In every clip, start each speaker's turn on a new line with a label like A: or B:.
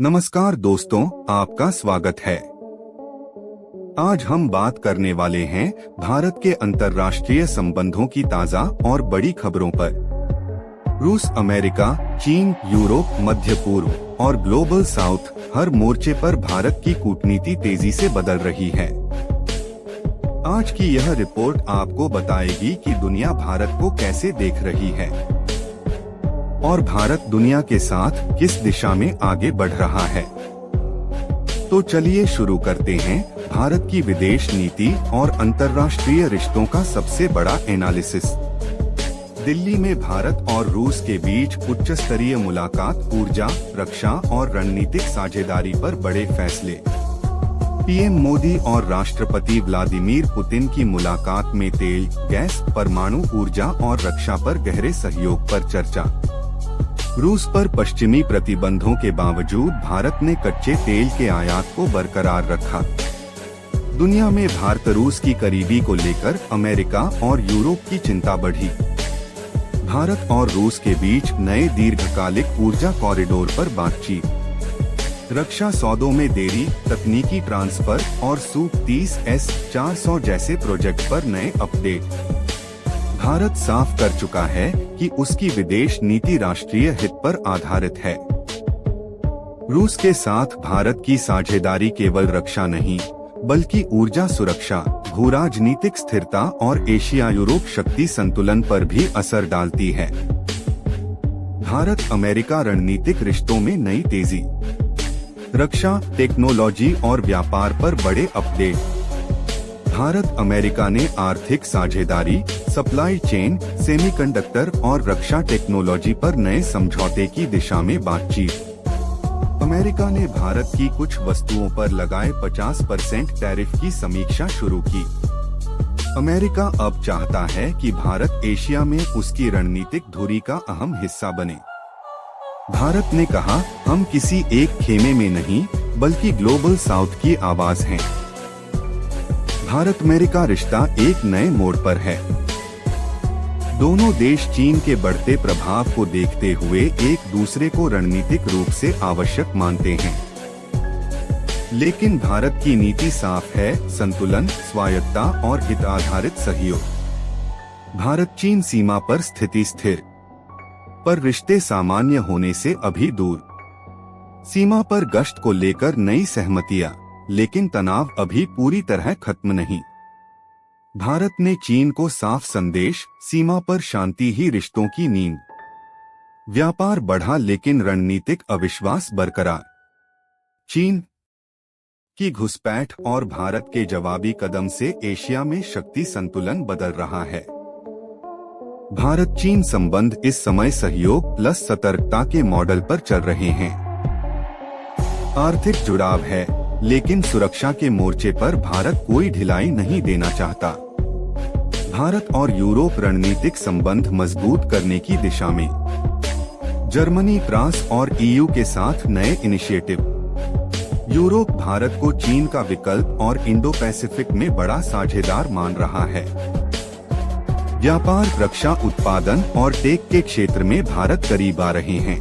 A: नमस्कार दोस्तों, आपका स्वागत है। आज हम बात करने वाले हैं भारत के अंतर्राष्ट्रीय संबंधों की ताजा और बड़ी खबरों पर। रूस, अमेरिका, चीन, यूरोप, मध्य पूर्व और ग्लोबल साउथ हर मोर्चे पर भारत की कूटनीति तेजी से बदल रही है। आज की यह रिपोर्ट आपको बताएगी कि दुनिया भारत को कैसे देख रही है और भारत दुनिया के साथ किस दिशा में आगे बढ़ रहा है। तो चलिए शुरू करते हैं भारत की विदेश नीति और अंतर्राष्ट्रीय रिश्तों का सबसे बड़ा एनालिसिस। दिल्ली में भारत और रूस के बीच उच्च स्तरीय मुलाकात, ऊर्जा, रक्षा और रणनीतिक साझेदारी पर बड़े फैसले। पीएम मोदी और राष्ट्रपति व्लादिमीर पुतिन की मुलाकात में तेल, गैस, परमाणु ऊर्जा और रक्षा पर गहरे सहयोग पर चर्चा। रूस पर पश्चिमी प्रतिबंधों के बावजूद भारत ने कच्चे तेल के आयात को बरकरार रखा। दुनिया में भारत रूस की करीबी को लेकर अमेरिका और यूरोप की चिंता बढ़ी। भारत और रूस के बीच नए दीर्घकालिक ऊर्जा कॉरिडोर पर बातचीत। रक्षा सौदों में देरी, तकनीकी ट्रांसफर और Su-30S-400 जैसे प्रोजेक्ट पर नए अपडेट। भारत साफ कर चुका है कि उसकी विदेश नीति राष्ट्रीय हित पर आधारित है। रूस के साथ भारत की साझेदारी केवल रक्षा नहीं, बल्कि ऊर्जा सुरक्षा, भूराजनीतिक स्थिरता और एशिया यूरोप शक्ति संतुलन पर भी असर डालती है। भारत अमेरिका रणनीतिक रिश्तों में नई तेजी। रक्षा, टेक्नोलॉजी और व्यापार पर बड़े अपडेट। भारत अमेरिका ने आर्थिक साझेदारी, सप्लाई चेन, सेमीकंडक्टर और रक्षा टेक्नोलॉजी पर नए समझौते की दिशा में बातचीत। अमेरिका ने भारत की कुछ वस्तुओं पर लगाए 50% टैरिफ की समीक्षा शुरू की। अमेरिका अब चाहता है कि भारत एशिया में उसकी रणनीतिक धुरी का अहम हिस्सा बने। भारत ने कहा, हम किसी एक खेमे में नहीं, बल्कि ग्लोबल साउथ की आवाज हैं। भारत अमेरिका रिश्ता एक नए मोड़ पर है। दोनों देश चीन के बढ़ते प्रभाव को देखते हुए एक दूसरे को रणनीतिक रूप से आवश्यक मानते हैं। लेकिन भारत की नीति साफ है, संतुलन, स्वायत्ता और हित आधारित सहयोग। भारत चीन सीमा पर स्थिति स्थिर, पर रिश्ते सामान्य होने से अभी दूर। सीमा पर गश्त को लेकर नई सहमतियां, लेकिन तनाव अभी पूरी तरह खत्म नहीं। भारत ने चीन को साफ संदेश, सीमा पर शांति ही रिश्तों की नींव। व्यापार बढ़ा लेकिन रणनीतिक अविश्वास बरकरार। चीन की घुसपैठ और भारत के जवाबी कदम से एशिया में शक्ति संतुलन बदल रहा है। भारत चीन संबंध इस समय सहयोग प्लस सतर्कता के मॉडल पर चल रहे हैं। आर्थिक जुड़ाव है, लेकिन सुरक्षा के मोर्चे पर भारत कोई ढिलाई नहीं देना चाहता। भारत और यूरोप रणनीतिक संबंध मजबूत करने की दिशा में। जर्मनी, फ्रांस और EU के साथ नए इनिशिएटिव। यूरोप भारत को चीन का विकल्प और इंडो पैसिफिक में बड़ा साझेदार मान रहा है। व्यापार, रक्षा उत्पादन और टेक के क्षेत्र में भारत करीब आ रहे हैं।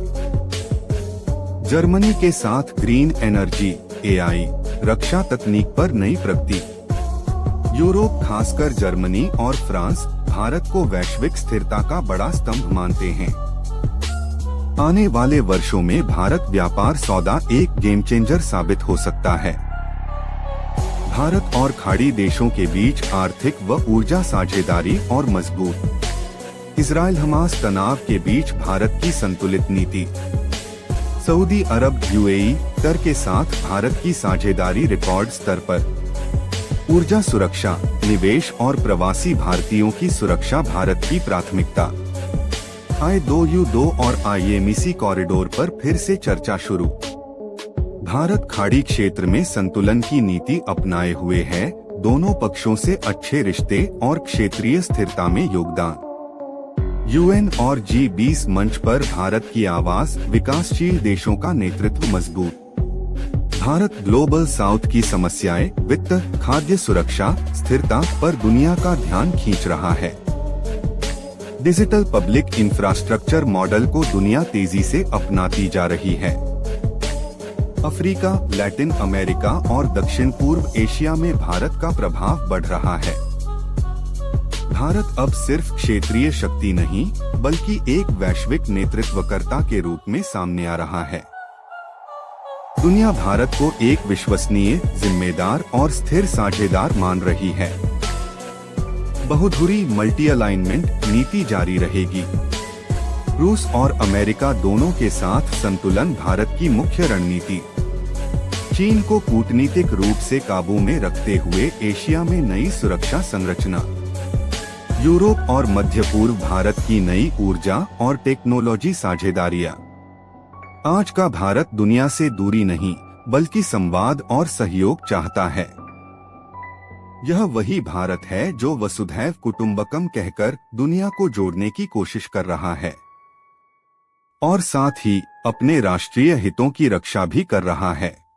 A: जर्मनी के साथ ग्रीन एनर्जी, AI, रक्षा तकनीक पर नई प्रगति। यूरोप, खासकर जर्मनी और फ्रांस, भारत को वैश्विक स्थिरता का बड़ा स्तंभ मानते हैं। आने वाले वर्षों में भारत व्यापार सौदा एक गेम चेंजर साबित हो सकता है। भारत और खाड़ी देशों के बीच आर्थिक व ऊर्जा साझेदारी और मजबूत। इजराइल हमास तनाव के बीच भारत की संतुलित नीति। सऊदी अरब, UAE, कतर के साथ भारत की साझेदारी रिकॉर्ड स्तर पर। ऊर्जा सुरक्षा, निवेश और प्रवासी भारतीयों की सुरक्षा भारत की प्राथमिकता। I2U2 और IMEC कॉरिडोर पर फिर से चर्चा शुरू। भारत खाड़ी क्षेत्र में संतुलन की नीति अपनाए हुए है, दोनों पक्षों से अच्छे रिश्ते और क्षेत्रीय स्थिरता में योगदान। UN और G20 मंच पर भारत की आवाज, विकासशील देशों का नेतृत्व मजबूत। भारत ग्लोबल साउथ की समस्याएं, वित्त, खाद्य सुरक्षा, स्थिरता पर दुनिया का ध्यान खींच रहा है। डिजिटल पब्लिक इंफ्रास्ट्रक्चर मॉडल को दुनिया तेजी से अपनाती जा रही है। अफ्रीका, लैटिन अमेरिका और दक्षिण पूर्व एशिया में भारत का प्रभाव बढ़ रहा है। भारत अब सिर्फ क्षेत्रीय शक्ति नहीं, बल्कि एक वैश्विक नेतृत्वकर्ता के रूप में सामने आ रहा है। दुनिया भारत को एक विश्वसनीय, जिम्मेदार और स्थिर साझेदार मान रही है। बहुधुरी मल्टी अलाइनमेंट नीति जारी रहेगी। रूस और अमेरिका दोनों के साथ संतुलन भारत की मुख्य रणनीति। चीन को कूटनीतिक रूप से काबू में रखते हुए एशिया में नई सुरक्षा संरचना। यूरोप और मध्य पूर्व भारत की नई ऊर्जा और टेक्नोलॉजी साझेदारियां। आज का भारत दुनिया से दूरी नहीं, बल्कि संवाद और सहयोग चाहता है। यह वही भारत है जो वसुधैव कुटुंबकम कहकर दुनिया को जोड़ने की कोशिश कर रहा है और साथ ही अपने राष्ट्रीय हितों की रक्षा भी कर रहा है।